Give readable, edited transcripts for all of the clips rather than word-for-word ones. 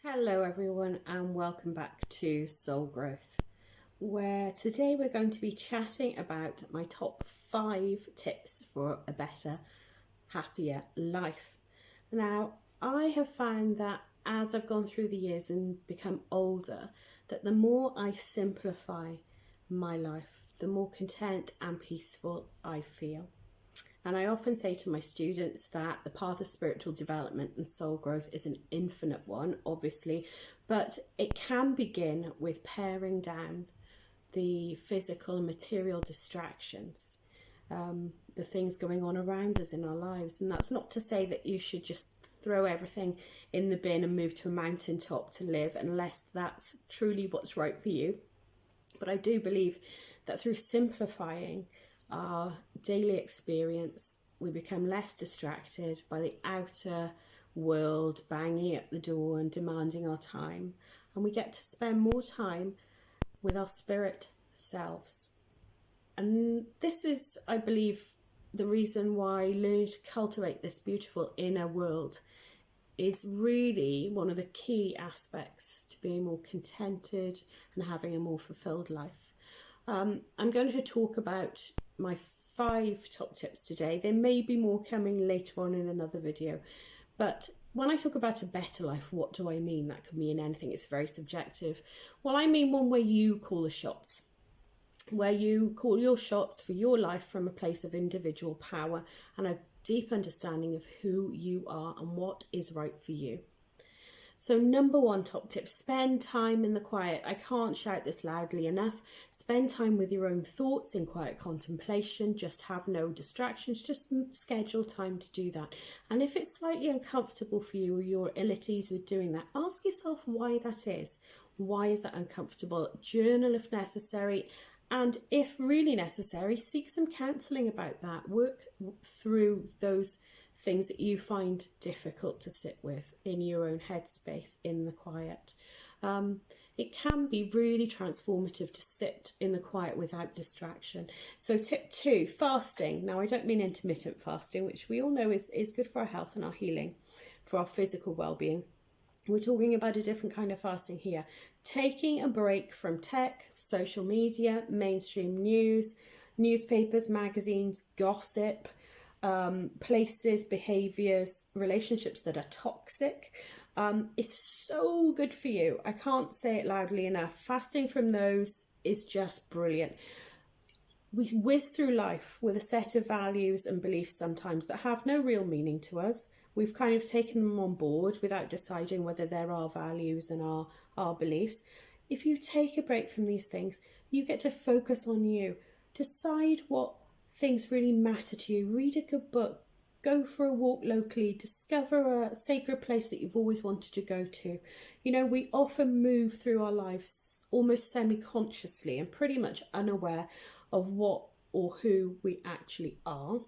Hello everyone and welcome back to Soul Growth, where today we're going to be chatting about my top 5 tips for a better, happier life. Now, I have found that as I've gone through the years and become older, that the more I simplify my life, the more content and peaceful I feel. And I often say to my students that the path of spiritual development and soul growth is an infinite one, obviously, but it can begin with paring down the physical and material distractions, the things going on around us in our lives. And that's not to say that you should just throw everything in the bin and move to a mountaintop to live, unless that's truly what's right for you. But I do believe that through simplifying our daily experience, we become less distracted by the outer world banging at the door and demanding our time, and we get to spend more time with our spirit selves. And this is, I believe, the reason why learning to cultivate this beautiful inner world is really one of the key aspects to being more contented and having a more fulfilled life. I'm going to talk about my 5 top tips today. There may be more coming later on in another video, but when I talk about a better life, what do I mean? That could mean anything. It's very subjective. Well, I mean one where you call the shots, where you call your shots for your life from a place of individual power and a deep understanding of who you are and what is right for you. So number 1 top tip, spend time in the quiet. I can't shout this loudly enough. Spend time with your own thoughts in quiet contemplation. Just have no distractions. Just schedule time to do that. And if it's slightly uncomfortable for you or you're ill at ease with doing that, ask yourself why that is. Why is that uncomfortable? Journal if necessary. And if really necessary, seek some counselling about that. Work through those things that you find difficult to sit with in your own headspace in the quiet. It can be really transformative to sit in the quiet without distraction. So tip 2, fasting. Now, I don't mean intermittent fasting, which we all know is good for our health and our healing, for our physical well-being. We're talking about a different kind of fasting here. Taking a break from tech, social media, mainstream news, newspapers, magazines, gossip, places, behaviours, relationships that are toxic, is so good for you. I can't say it loudly enough. Fasting from those is just brilliant. We whiz through life with a set of values and beliefs sometimes that have no real meaning to us. We've kind of taken them on board without deciding whether they're our values and our beliefs. If you take a break from these things, you get to focus on you. Decide what things really matter to you. Read a good book. Go for a walk locally. Discover a sacred place that you've always wanted to go to. You know, we often move through our lives almost semi-consciously and pretty much unaware of what or who we actually are.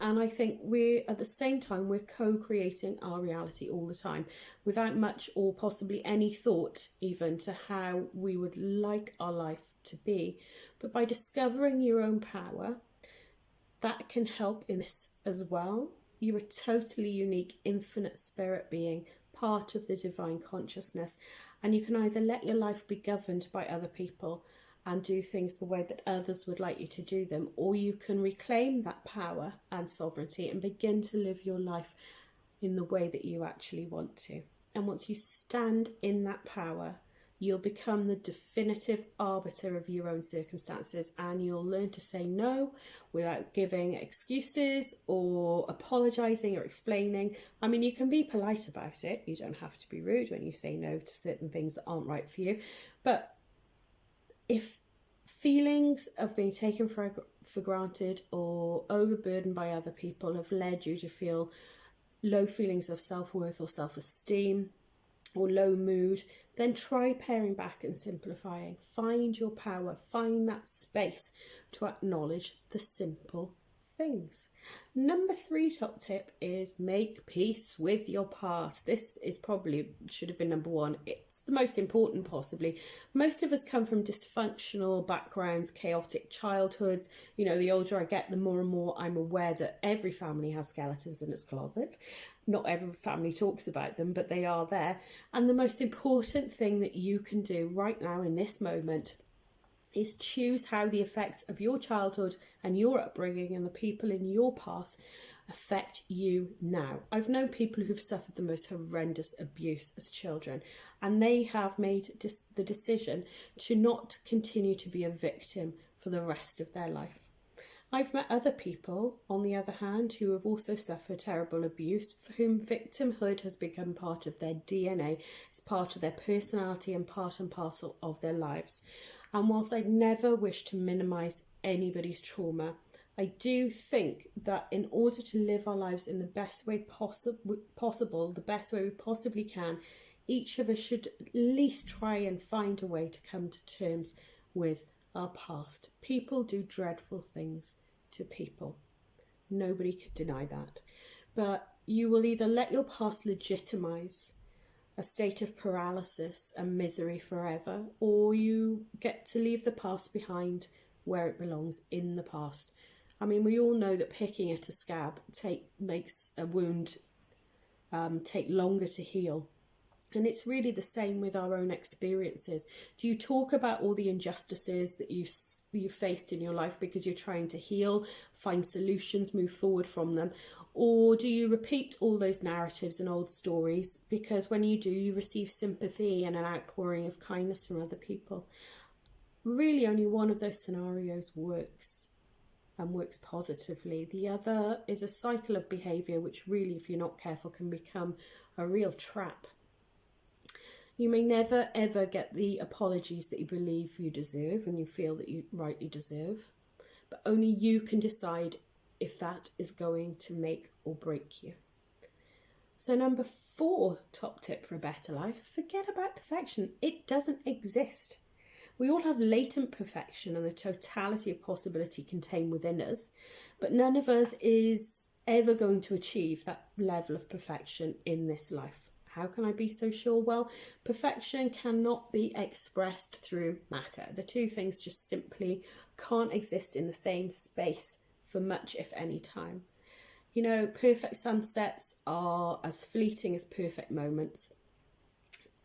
And I think at the same time, we're co-creating our reality all the time without much or possibly any thought even to how we would like our life to be. But by discovering your own power, that can help in this as well. You're a totally unique, infinite spirit being, part of the divine consciousness. And you can either let your life be governed by other people and do things the way that others would like you to do them, or you can reclaim that power and sovereignty and begin to live your life in the way that you actually want to. And once you stand in that power, you'll become the definitive arbiter of your own circumstances, and you'll learn to say no without giving excuses or apologising or explaining. I mean, you can be polite about it. You don't have to be rude when you say no to certain things that aren't right for you. But if feelings of being taken for granted or overburdened by other people have led you to feel low feelings of self-worth or self-esteem or low mood, then try paring back and simplifying. Find your power, find that space to acknowledge the simple things. Number 3 top tip is make peace with your past. This is probably should have been number 1. It's the most important possibly. Most of us come from dysfunctional backgrounds, chaotic childhoods. You know, the older I get, the more and more I'm aware that every family has skeletons in its closet. Not every family talks about them, but they are there. And the most important thing that you can do right now in this moment is choose how the effects of your childhood and your upbringing and the people in your past affect you now. I've known people who've suffered the most horrendous abuse as children, and they have made the decision to not continue to be a victim for the rest of their life. I've met other people, on the other hand, who have also suffered terrible abuse, for whom victimhood has become part of their DNA, it's part of their personality and part and parcel of their lives. And whilst I'd never wish to minimise anybody's trauma, I do think that in order to live our lives in the best way possible, the best way we possibly can, each of us should at least try and find a way to come to terms with our past. People do dreadful things to people. Nobody could deny that. But you will either let your past legitimise a state of paralysis and misery forever, or you get to leave the past behind where it belongs, in the past. I mean, we all know that picking at a scab makes a wound take longer to heal. And it's really the same with our own experiences. Do you talk about all the injustices that you faced in your life because you're trying to heal, find solutions, move forward from them? Or do you repeat all those narratives and old stories because when you do, you receive sympathy and an outpouring of kindness from other people? Really, only one of those scenarios works and works positively. The other is a cycle of behaviour which really, if you're not careful, can become a real trap. You may never ever get the apologies that you believe you deserve and you feel that you rightly deserve, but only you can decide if that is going to make or break you. So number 4 top tip for a better life, forget about perfection. It doesn't exist. We all have latent perfection and the totality of possibility contained within us, but none of us is ever going to achieve that level of perfection in this life. How can I be so sure? Well, perfection cannot be expressed through matter. The two things just simply can't exist in the same space for much, if any, time. You know, perfect sunsets are as fleeting as perfect moments.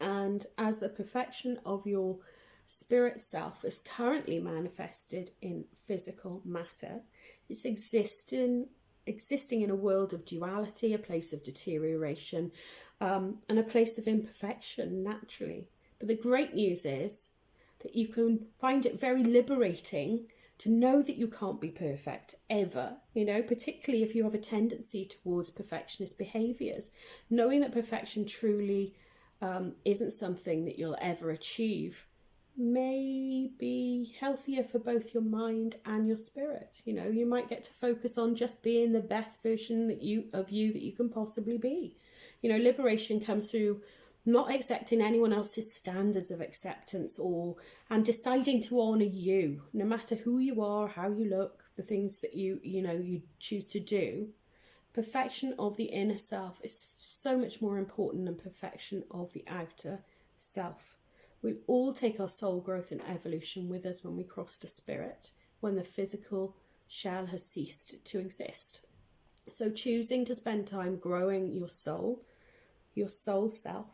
And as the perfection of your spirit self is currently manifested in physical matter, it's existing in a world of duality, a place of deterioration, and a place of imperfection naturally. But the great news is that you can find it very liberating to know that you can't be perfect ever, you know, particularly if you have a tendency towards perfectionist behaviours. Knowing that perfection truly isn't something that you'll ever achieve may be healthier for both your mind and your spirit. You know, you might get to focus on just being the best version that you can possibly be. You know, liberation comes through not accepting anyone else's standards of acceptance and deciding to honour you, no matter who you are, how you look, the things that you choose to do. Perfection of the inner self is so much more important than perfection of the outer self. We all take our soul growth and evolution with us when we cross to spirit, when the physical shell has ceased to exist. So choosing to spend time growing your soul self,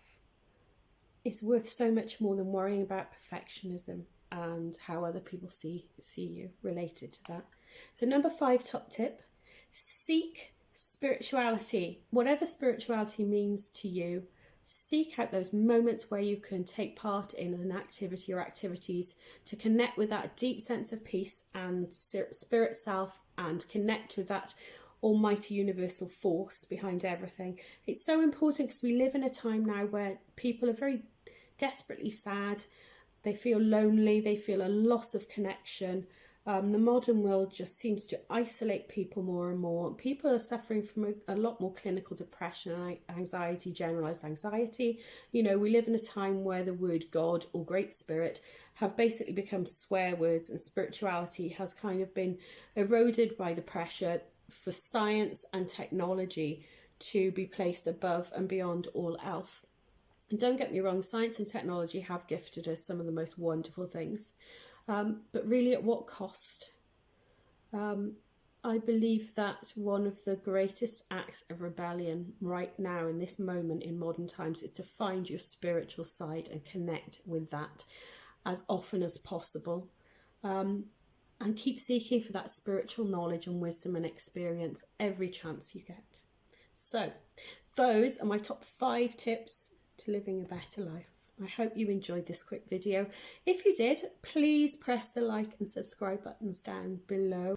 is worth so much more than worrying about perfectionism and how other people see you related to that. So number 5 top tip, seek spirituality. Whatever spirituality means to you, seek out those moments where you can take part in an activity or activities to connect with that deep sense of peace and spirit self and connect with that almighty universal force behind everything. It's so important because we live in a time now where people are very desperately sad, they feel lonely, they feel a loss of connection, The modern world just seems to isolate people more and more. People are suffering from a lot more clinical depression and anxiety, generalized anxiety. You know, we live in a time where the word God or Great Spirit have basically become swear words, and spirituality has kind of been eroded by the pressure for science and technology to be placed above and beyond all else. And don't get me wrong, science and technology have gifted us some of the most wonderful things. But really, at what cost? I believe that one of the greatest acts of rebellion right now in this moment in modern times is to find your spiritual side and connect with that as often as possible. And keep seeking for that spiritual knowledge and wisdom and experience every chance you get. So, those are my top 5 tips to living a better life. I hope you enjoyed this quick video. If you did, please press the like and subscribe buttons down below.